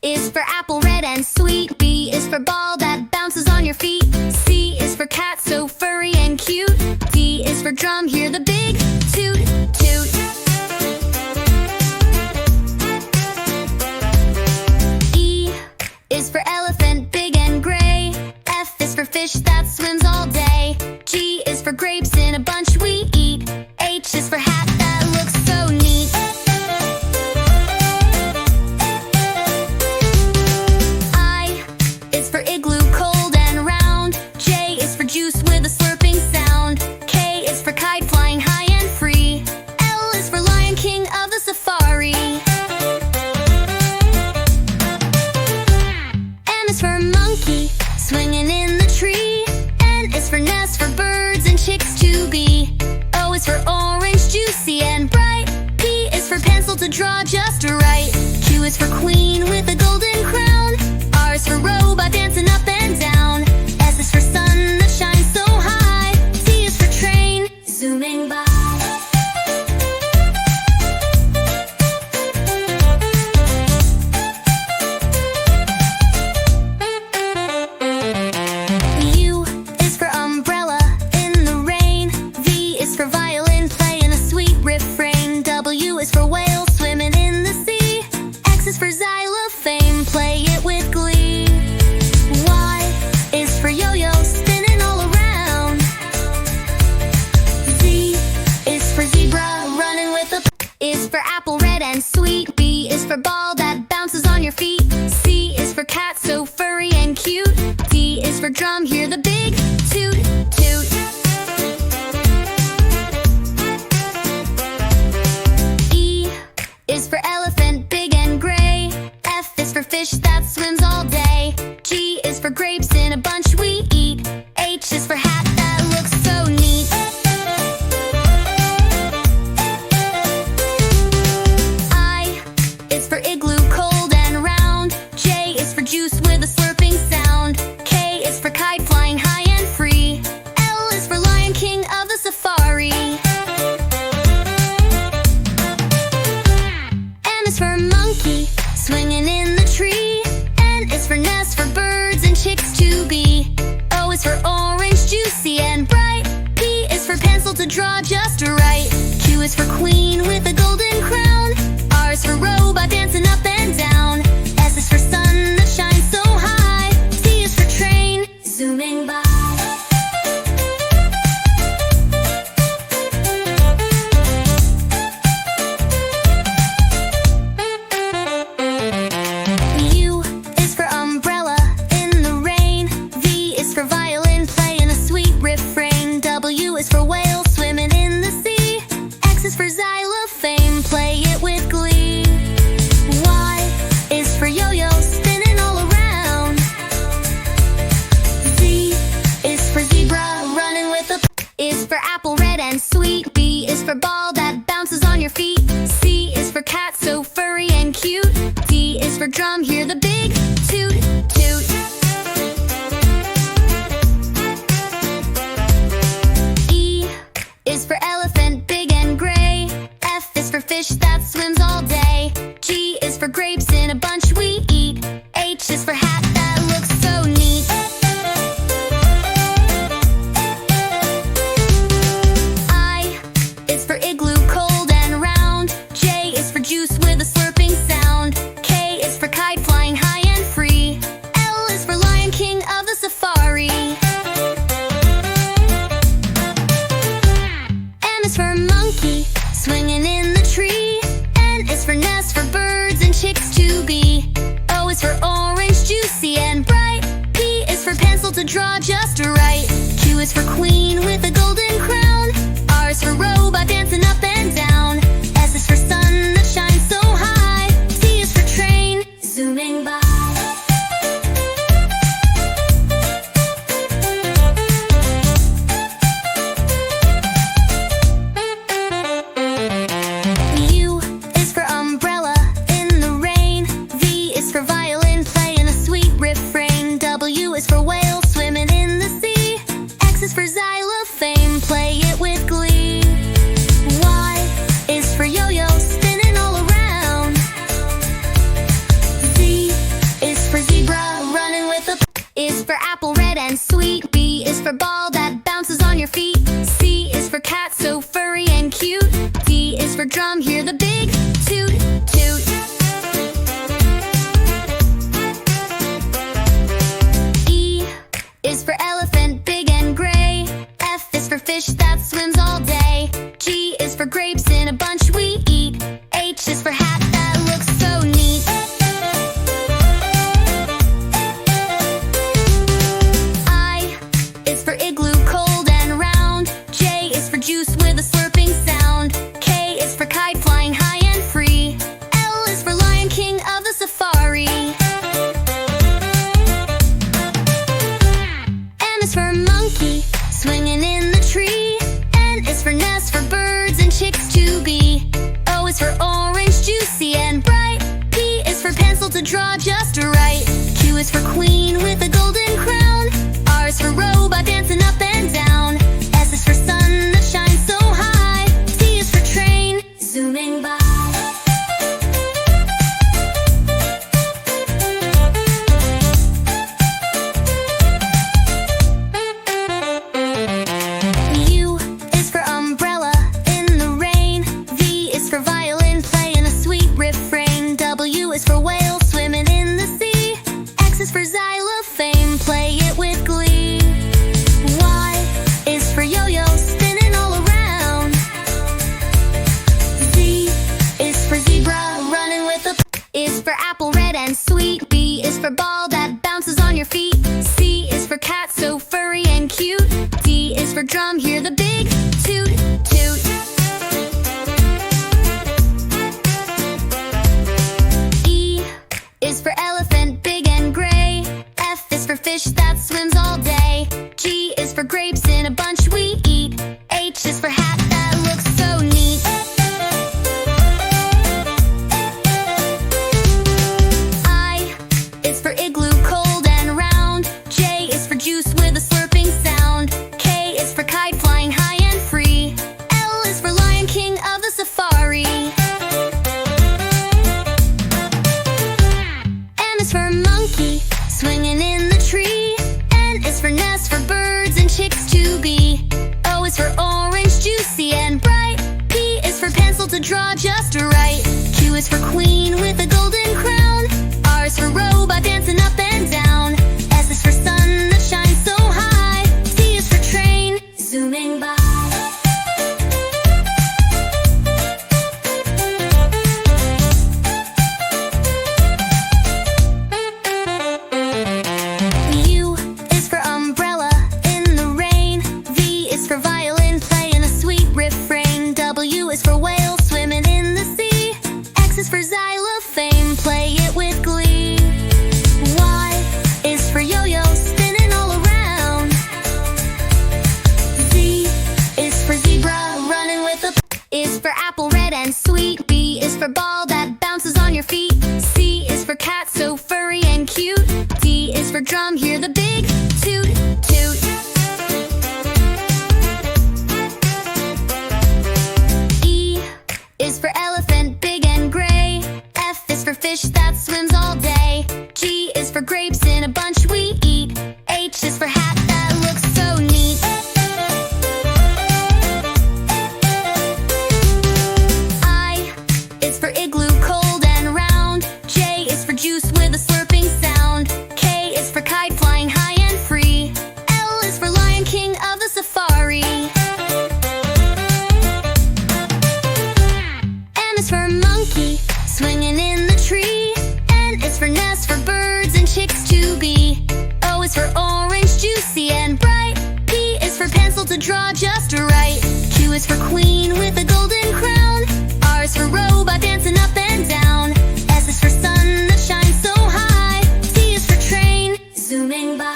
is for apple, red and sweet. B is for ball that bounces on your feet. C is for cat, so furry and cute. D is for drum, hear the big toot toot. E is for elephant, big and gray. F is for fish that swims all day. G is for grapes in a bunch we eat. H is for hat that looks so neat. I is for igloo, cold and round. J is for juice with a slurping sound. K is for kite, flying high and free. L is for lion, king of the safari. M is for monkey, swinging in the tree. N is for nest, for birds and chicks to be. O is for orange, juicy and bright. P is for pencil to draw just right. Q is for queen with a golden crown. R is for robot dancing up and down. S is for sun that shines so high. T is for train, zooming by. U is for umbrella in the rain. V is for violin, playing a sweet refrain. W is for whale, swimming in the sea. X is for xylophone, play it with glee. Y is for yo-yo, spinning all around. Z is for zebra, running with a is for apple, red and sweet. B is for ball that bounces on your feet. C is for cat, so furry and cute. D is for drum, hear the big toot toot. E is for elephant, big and gray. F is for fish that swims all day. G is for grapes in a bunch we eat. H is for hat that looks so neat. I is for igloo, cold and round. J is for juice with a slurping sound. K is for kite, flying high and free. L is for lion, king of the safari. M is for monkey, swinging in the tree. N is for nest, for birds and chicks to be. O is for orange, juicy and bright. P is for pencil to draw just right. Q is for queen with a golden crown. R is for robot dancing up and down. S is for sun that shines so high. T is for train, zooming by. U is for umbrella in the rain. V is for violin, playing a sweet refrain. W is for whale, swimming in the sea. X is for xylophone, play it with glee. Y is for yo-yo, spinning all around. Z is for zebra, running with a is for apple, red and sweet. B is for ball that bounces on your feet. C is for cat, so furry and cute. D is for drum, hear the big toot toot. E is for elephant, big and gray. F is for fish that swims all day. G is for grapes in a bunch we eat. H is for hat that looks so neat. I is for igloo, cold and round. J is for juice with a slurping sound. K is for kite, flying high and free. L is for lion, king of the safari. M is for monkey, swinging in the tree. N is for nest, for birds and chicks to be. O is for orange, juicy and bright. P is for pencil to draw just right. Q is for queen with a golden crown. R is for robot dancing up and down. S is for sun that shines so high. T is for train, zooming by. U is for umbrella in the rain. V is for violin, playing a sweet refrain. W is for whale, swimming in the sea. X is for xylophone, play it with glee. Y is for yo-yo, spinning all around. Z drum, hear the big toot toot. E is for elephant, big and gray. F is for fish that swims all day. G is for grapes in a bunch we eat. H is for hat that looks so neat. I is for igloo, cold and round. J is for juice with a slurping sound. K is for kite, flying high and free. L is for lion, king of the safari. M is for monkey, swinging in the tree. N is for nest, for birds and chicks to be. O is for orange, juicy and bright. P is for pencil to draw just right. Q is for queen with a golden crown. R is for robot dancing up and down. S is for sun that shines so high. T is for train, zooming by. U is for umbrella in the rain. V is for violin, playing a sweet refrain. W is for whale, swimming in the sea. X is for xylophone, play it with glee. Y is for yo-yo, spinning all around. Z is for zebra, running with a is for apple, red and sweet. B is for ball that bounces on your feet. C is for cat, so furry and cute. D is for drum, hear the big toot toot. E is for elephant, big and gray. F is for fish that swims all day. G is for grapes in a bunch we eat. H is for hat that looks so neat. I is for igloo, cold and round. J is for juice with a slurping sound. K is for kite, flying high and free. L is for lion, king of the safari. M is for monkey, swinging in the tree. N is for nest, for birds and chicks to be. O is for orange, juicy and bright. P is for pencil to draw just right. Q is for queen with a golden crown. R is for robot dancing up and down. S is for sun that shines so high. T is for train, zooming by. U is for umbrella in the rain. V is for violin, playing a sweet refrain. W is for whale, swimming in the sea. X is for xylophone, play it with glee. Y is for yo-yo, spinning all around. Z is for zebra, running with a is for apple, red and sweet. B is for ball that bounces on your feet. C is for cat, so furry and cute. D is for drum, hear the big toot toot. E is for elephant, big and gray. F is for fish that swims all day. G is for grapes in a bunch we eat. H is for hat that looks so neat. I is for igloo, cold and round. J is for juice with a slurping sound. K is for kite, flying high and free. L is for lion, king of the safari. M is for monkey, swinging in the tree. N is for nest, for birds and chicks to be. O is for orange, juicy and bright. P is for pencil to draw just right. Q is for queen with a golden crown. R is for robot dancing up and down. S is for sun that shines so high. T is for train, zooming by.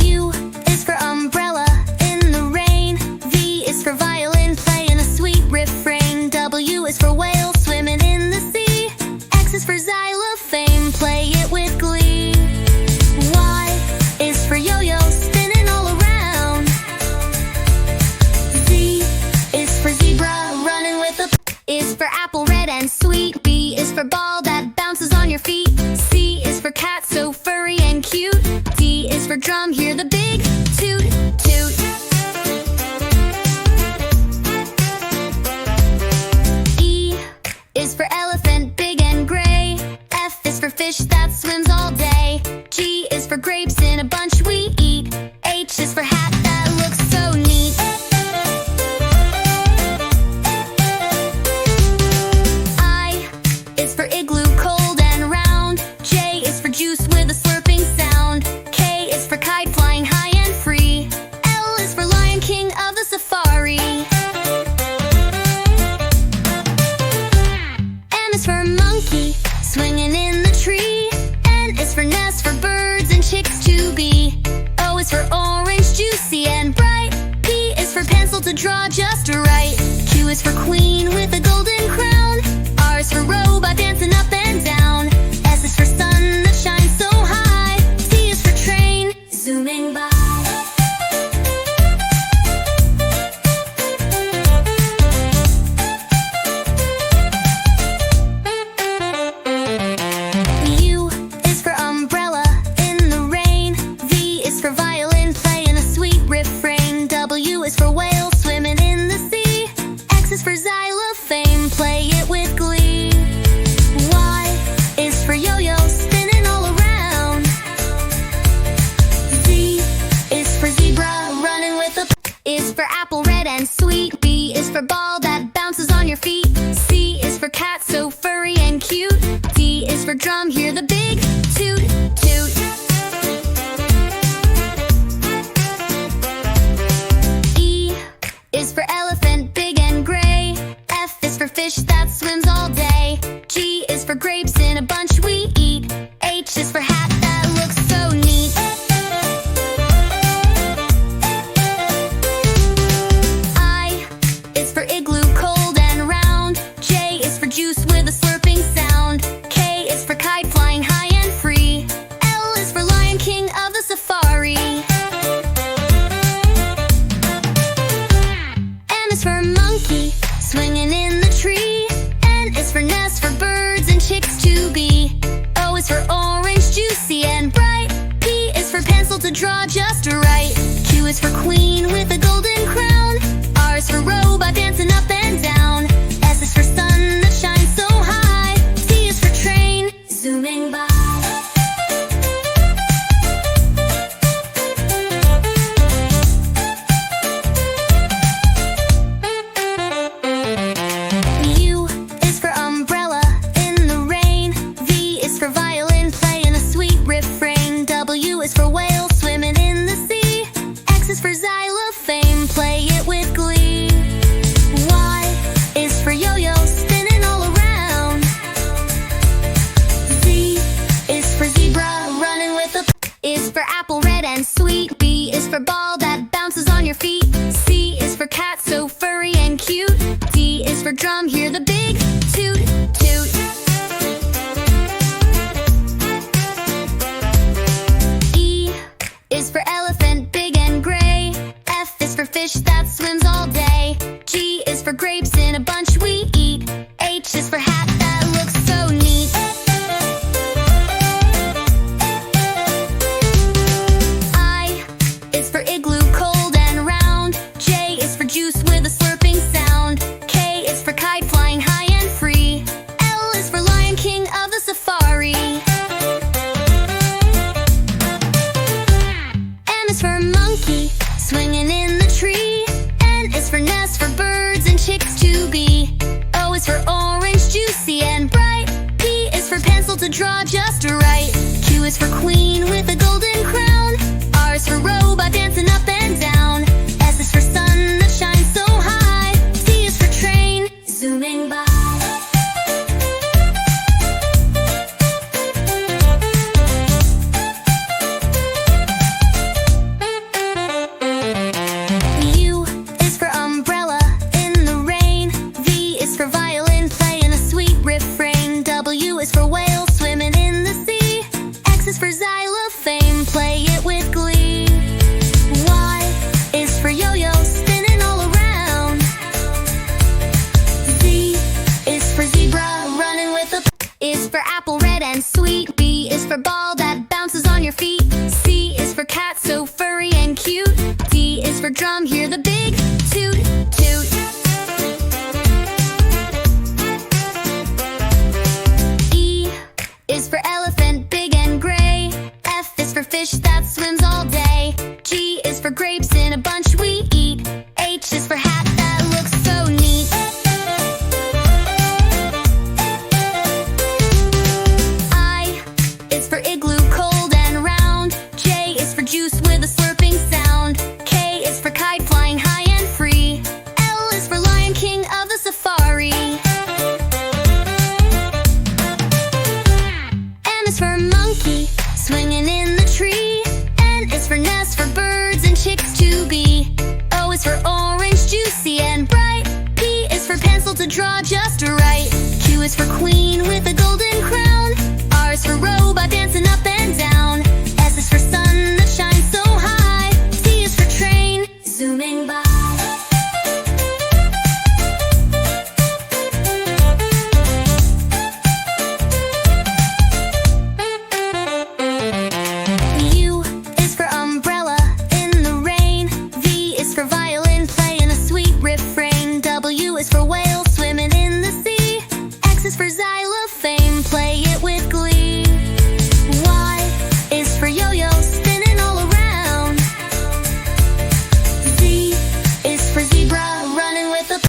U is for umbrella in the rain. V is for violin, playing a sweet refrain. W is for whale, swimming in the sea. X is for xylophone, draw just right. Q is for queen with a golden crown. R is for robot dancing up and down. S is for sun that shines so high. T is for train zooming by. U is for umbrella in the rain. V is for violin playing a sweet refrain. W is for whale swimming in the sea. X is for xylophone, play it with glee. Y is for yo-yo spinning all around. Z is for zebra running with a is for apple red and sweet. B is for ball that bounces on your feet. C is for cat so furry and cute. D is for drum, hear the big toot toot. E is for elephant, big and gray. F is for fish that swims all day. G is for grapes in a bunch we eat. H is for hat that looks so neat. I is for igloo, cold and round. J is for juice with a slurping sound. K is for kite flying high and free. L is for lion, king of the safari. M is for monkey, swinging in the tree. N is for nest, for birds and chicks to be. O is for orange, juicy and bright. P is for pencil to draw just right. Q is for queen with a golden crown. R is for robot dancing up and down. S is for sun that shines so high. T is for train zooming by. U is for umbrella in the rain. V is for violin playing a sweet refrain. W is for whale swimming in the sea. X is for xylophone, play it with glee. Y is for yo-yo spinning all around. Z is for zebra running with a is for apple red and sweet. B is for ball that bounces on your feet. C is for cat so furry and cute. D is for drum, hear the big toot toot. E is for elephant, big and gray. F is for fish that swims all day. G is for grapes in a bunch we eat. H is for hat that looks so neat. I is for igloo, cold and round. J is for juice with a slurping sound. K is for kite flying high and free. L is for lion, king of the safari. M is for monkey, swinging in the tree. N is for nest, for birds and chicks to be. O is for orange, juicy and bright. P is for pencil to draw just right. Q is for queen with a golden crown. R is for robot dancing up and down. S is for sun that shines so high. T is for train zooming by. U is for umbrella in the rain. V is for violin playing a sweet refrain. W is for whale swimming in the sea. X is for xylophone, play it with glee. Y is for yo-yo spinning all around. Z is for zebra running with a is for apple red and sweet. B is for ball that bounces on your feet. C is for cat so furry and cute. D is for drum, hear the big toot toot. E is for elephant, big and gray. F is for fish that swims all day. G is for grapes in a bunch we eat. H is for hat that looks so neat. I is for igloo, cold and round. J is for juice with a slurping sound. K is for kite flying high and free. L is for lion, king of the safari. M is for monkey, swinging in the tree. N is for nest, for birds and chicks to be. O is for orange, juice is for queen with a